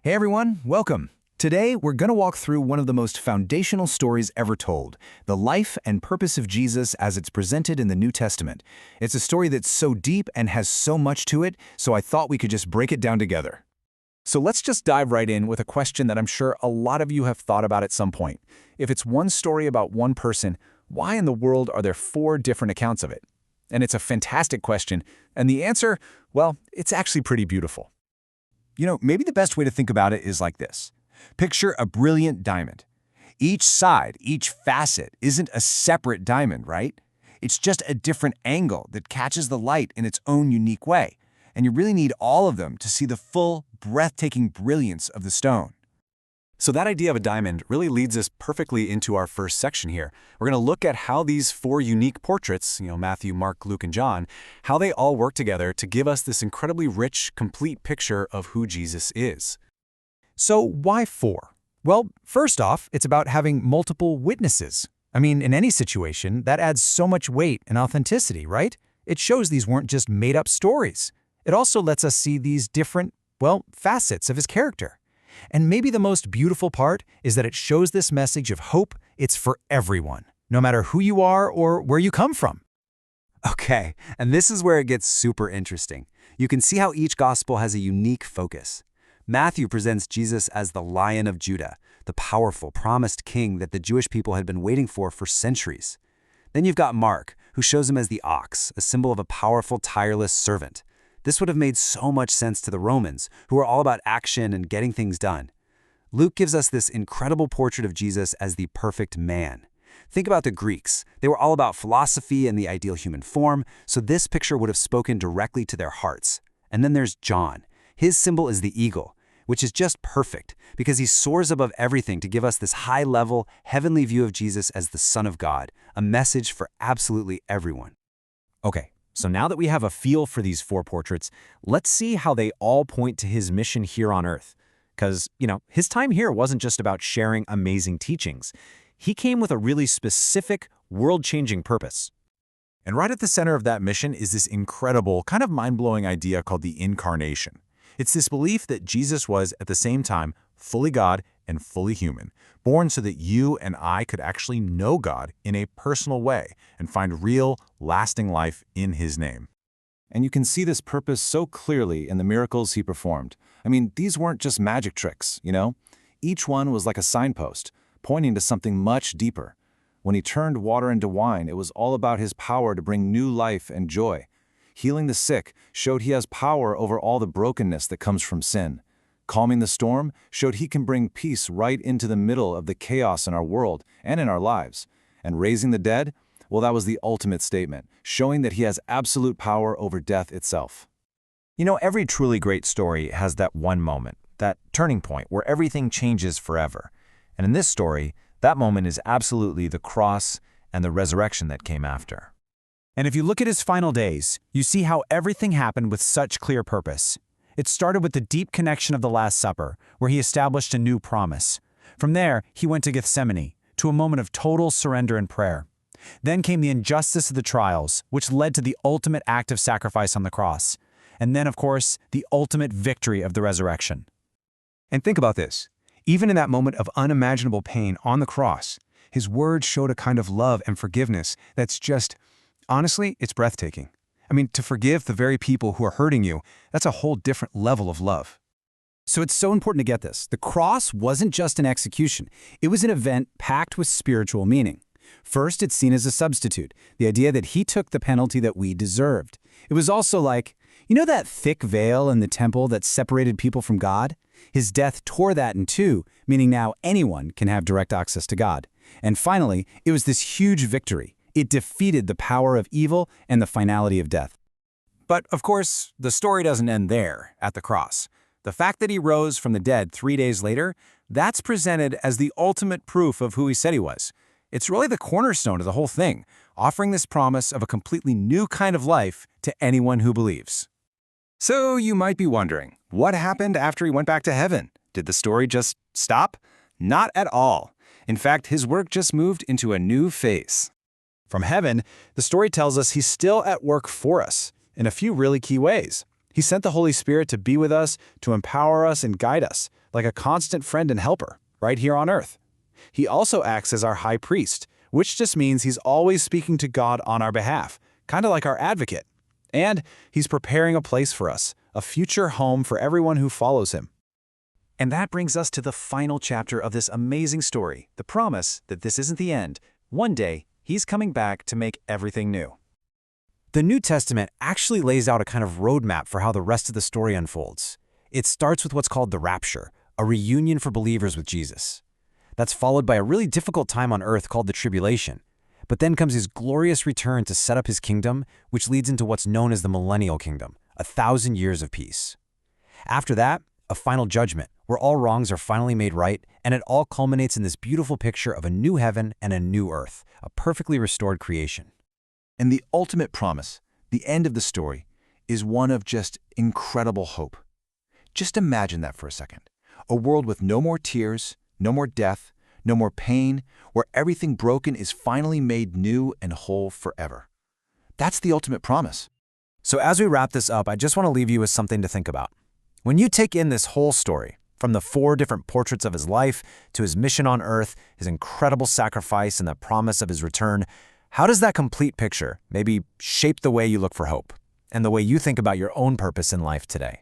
Hey everyone, welcome. Today, we're going to walk through one of the most foundational stories ever told, the life and purpose of Jesus as it's presented in the New Testament. It's a story that's so deep and has so much to it, so I thought we could just break it down together. So let's just dive right in with a question that I'm sure a lot of you have thought about at some point. If it's one story about one person, why in the world are there 4 different accounts of it? And it's a fantastic question, and the answer, well, it's actually pretty beautiful. Maybe the best way to think about it is like this. Picture a brilliant diamond. Each side, each facet isn't a separate diamond, right? It's just a different angle that catches the light in its own unique way. And you really need all of them to see the full, breathtaking brilliance of the stone. So that idea of a diamond really leads us perfectly into our first section here. We're going to look at how these 4 unique portraits, Matthew, Mark, Luke, and John, how they all work together to give us this incredibly rich, complete picture of who Jesus is. So why 4? Well, first off, it's about having multiple witnesses. In any situation, that adds so much weight and authenticity, right? It shows these weren't just made-up stories. It also lets us see these different, facets of his character. And maybe the most beautiful part is that it shows this message of hope. It's for everyone, no matter who you are or where you come from. Okay, and this is where it gets super interesting. You can see how each gospel has a unique focus. Matthew presents Jesus as the Lion of Judah, the powerful, promised king that the Jewish people had been waiting for centuries. Then you've got Mark, who shows him as the ox, a symbol of a powerful, tireless servant. This would have made so much sense to the Romans, who are all about action and getting things done. Luke gives us this incredible portrait of Jesus as the perfect man. Think about the Greeks. They were all about philosophy and the ideal human form, so this picture would have spoken directly to their hearts. And then there's John. His symbol is the eagle, which is just perfect because he soars above everything to give us this high-level, heavenly view of Jesus as the Son of God, a message for absolutely everyone. Okay. So now that we have a feel for these 4 portraits, let's see how they all point to his mission here on earth. Because, his time here wasn't just about sharing amazing teachings. He came with a really specific, world-changing purpose. And right at the center of that mission is this incredible, kind of mind-blowing idea called the incarnation. It's this belief that Jesus was, at the same time, fully God and fully human, born so that you and I could actually know God in a personal way and find real, lasting life in his name. And you can see this purpose so clearly in the miracles he performed. These weren't just magic tricks, Each one was like a signpost, pointing to something much deeper. When he turned water into wine, it was all about his power to bring new life and joy. Healing the sick showed he has power over all the brokenness that comes from sin. Calming the storm showed he can bring peace right into the middle of the chaos in our world and in our lives. And raising the dead, well, that was the ultimate statement, showing that he has absolute power over death itself. Every truly great story has that one moment, that turning point where everything changes forever. And in this story, that moment is absolutely the cross and the resurrection that came after. And if you look at his final days, you see how everything happened with such clear purpose. It started with the deep connection of the Last Supper, where he established a new promise. From there, he went to Gethsemane, to a moment of total surrender and prayer. Then came the injustice of the trials, which led to the ultimate act of sacrifice on the cross. And then, of course, the ultimate victory of the resurrection. And think about this. Even in that moment of unimaginable pain on the cross, his words showed a kind of love and forgiveness that's just, honestly, it's breathtaking. To forgive the very people who are hurting you, that's a whole different level of love. So it's so important to get this. The cross wasn't just an execution. It was an event packed with spiritual meaning. First, it's seen as a substitute, the idea that he took the penalty that we deserved. It was also like, that thick veil in the temple that separated people from God? His death tore that in two, meaning now anyone can have direct access to God. And finally, it was this huge victory. It defeated the power of evil and the finality of death. But, of course, the story doesn't end there, at the cross. The fact that he rose from the dead 3 days later, that's presented as the ultimate proof of who he said he was. It's really the cornerstone of the whole thing, offering this promise of a completely new kind of life to anyone who believes. So you might be wondering, what happened after he went back to heaven? Did the story just stop? Not at all. In fact, his work just moved into a new phase. From heaven, the story tells us he's still at work for us in a few really key ways. He sent the Holy Spirit to be with us, to empower us and guide us. like a constant friend and helper, right here on earth. He also acts as our high priest, which just means he's always speaking to God on our behalf, kind of like our advocate. And he's preparing a place for us, a future home for everyone who follows him. And that brings us to the final chapter of this amazing story, the promise that this isn't the end. One day, he's coming back to make everything new. The New Testament actually lays out a kind of roadmap for how the rest of the story unfolds. It starts with what's called the rapture, a reunion for believers with Jesus. That's followed by a really difficult time on earth called the tribulation. But then comes his glorious return to set up his kingdom, which leads into what's known as the millennial kingdom, 1,000 years of peace. After that, a final judgment, where all wrongs are finally made right, and it all culminates in this beautiful picture of a new heaven and a new earth, a perfectly restored creation. And the ultimate promise, the end of the story, is one of just incredible hope. Just imagine that for a second. A world with no more tears, no more death, no more pain, where everything broken is finally made new and whole forever. That's the ultimate promise. So as we wrap this up, I just want to leave you with something to think about. When you take in this whole story, from the 4 different portraits of his life to his mission on earth, his incredible sacrifice, and the promise of his return, how does that complete picture maybe shape the way you look for hope and the way you think about your own purpose in life today?